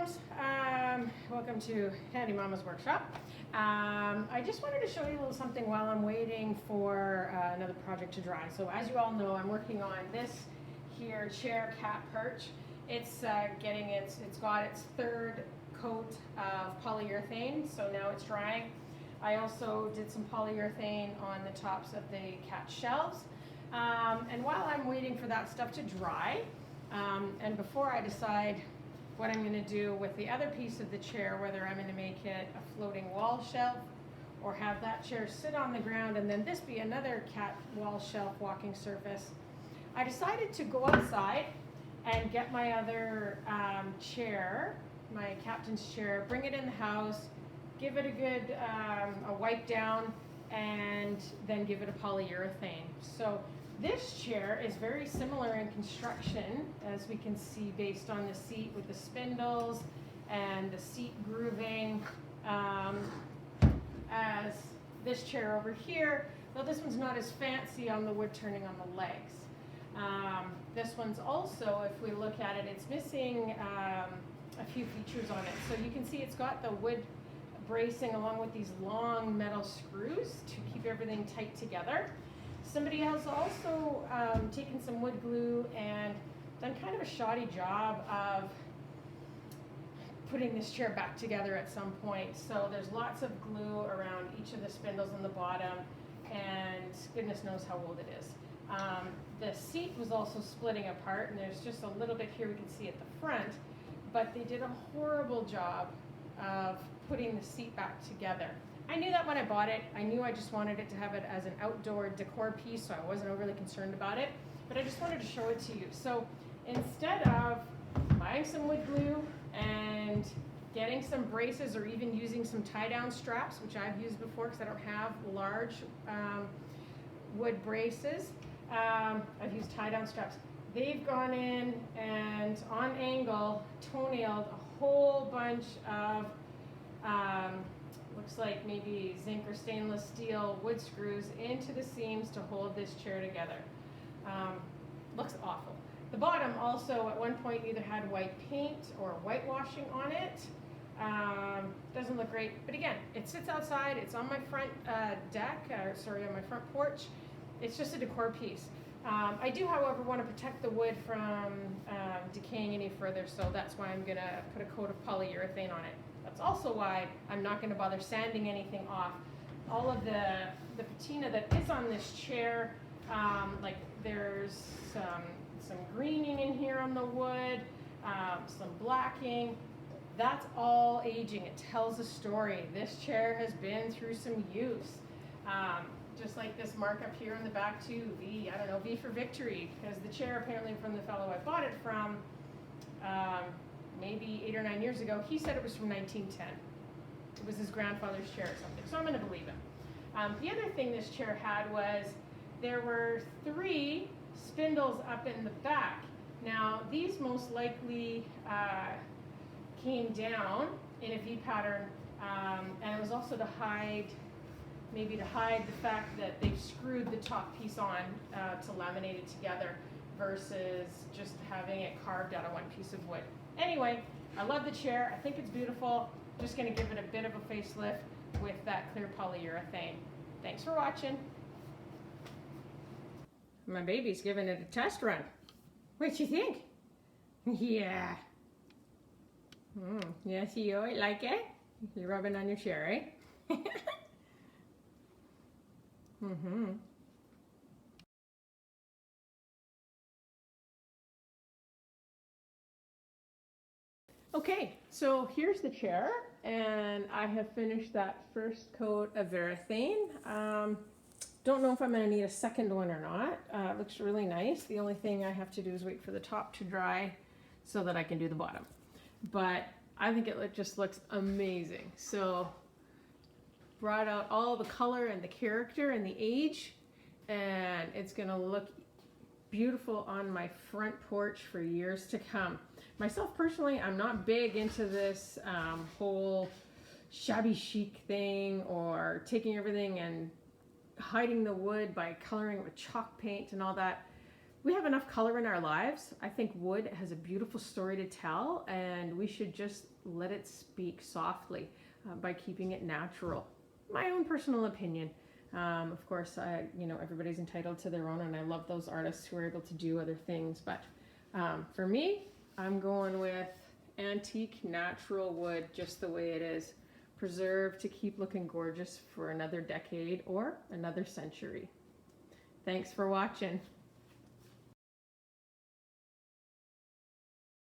Moms, welcome to Handy Mama's Workshop. I just wanted to show you a little something while I'm waiting for another project to dry. So as you all know, I'm working on this here chair cat perch. It's it's got its third coat of polyurethane, so now it's drying. I also did some polyurethane on the tops of the cat shelves. And while I'm waiting for that stuff to dry, and before I decide what I'm going to do with the other piece of the chair, whether I'm going to make it a floating wall shelf or have that chair sit on the ground and then this be another cat wall shelf walking surface, I decided to go outside and get my other chair, my captain's chair, bring it in the house, give it a good a wipe down, and then give it a polyurethane. So this chair is very similar in construction, as we can see based on the seat with the spindles and the seat grooving, as this chair over here, though this one's not as fancy on the wood turning on the legs. This one's also, if we look at it, it's missing a few features on it. So you can see it's got the wood bracing along with these long metal screws to keep everything tight together. Somebody has also taken some wood glue and done kind of a shoddy job of putting this chair back together at some point. So there's lots of glue around each of the spindles on the bottom, and goodness knows how old it is. The seat was also splitting apart, and there's just a little bit here we can see at the front, but they did a horrible job of putting the seat back together. I knew that when I bought it. I knew I just wanted it to have it as an outdoor decor piece, so I wasn't overly concerned about it, but I just wanted to show it to you. So instead of buying some wood glue and getting some braces or even using some tie-down straps, which I've used before because I don't have large wood braces, I've used tie-down straps. They've gone in and on angle toenailed a whole bunch of looks like maybe zinc or stainless steel wood screws into the seams to hold this chair together. Looks awful. The bottom also at one point either had white paint or whitewashing on it. Doesn't look great, but again, it sits outside. It's on my front on my front porch. It's just a decor piece. I do, however, want to protect the wood from decaying any further, so that's why I'm going to put a coat of polyurethane on it. That's also why I'm not going to bother sanding anything off. All of the patina that is on this chair, like there's some greening in here on the wood, some blacking. That's all aging. It tells a story. This chair has been through some use. Just like this mark up here on the back too, V, I don't know, V for victory, because the chair apparently from the fellow I bought it from, maybe 8 or 9 years ago, he said it was from 1910. It was his grandfather's chair or something, so I'm going to believe him. The other thing this chair had was there were 3 spindles up in the back. Now these most likely came down in a V pattern, and it was also to hide the fact that they've screwed the top piece on to laminate it together versus just having it carved out of one piece of wood. Anyway, I love the chair. I think it's beautiful. Just going to give it a bit of a facelift with that clear polyurethane. Thanks for watching. My baby's giving it a test run. What you think? Yeah. Yes, you like it? You're rubbing on your chair, eh? Okay, so here's the chair, and I have finished that first coat of Varathane. Don't know if I'm going to need a second one or not. It looks really nice. The only thing I have to do is wait for the top to dry so that I can do the bottom. But I think it just looks amazing. So brought out all the color and the character and the age, and it's going to look beautiful on my front porch for years to come. Myself personally, I'm not big into this whole shabby chic thing or taking everything and hiding the wood by coloring it with chalk paint and all that. we have enough color in our lives. I think wood has a beautiful story to tell, and we should just let it speak softly by keeping it natural. My own personal opinion. Of course, everybody's entitled to their own, and I love those artists who are able to do other things. But for me, I'm going with antique natural wood, just the way it is, preserved to keep looking gorgeous for another decade or another century. Thanks for watching.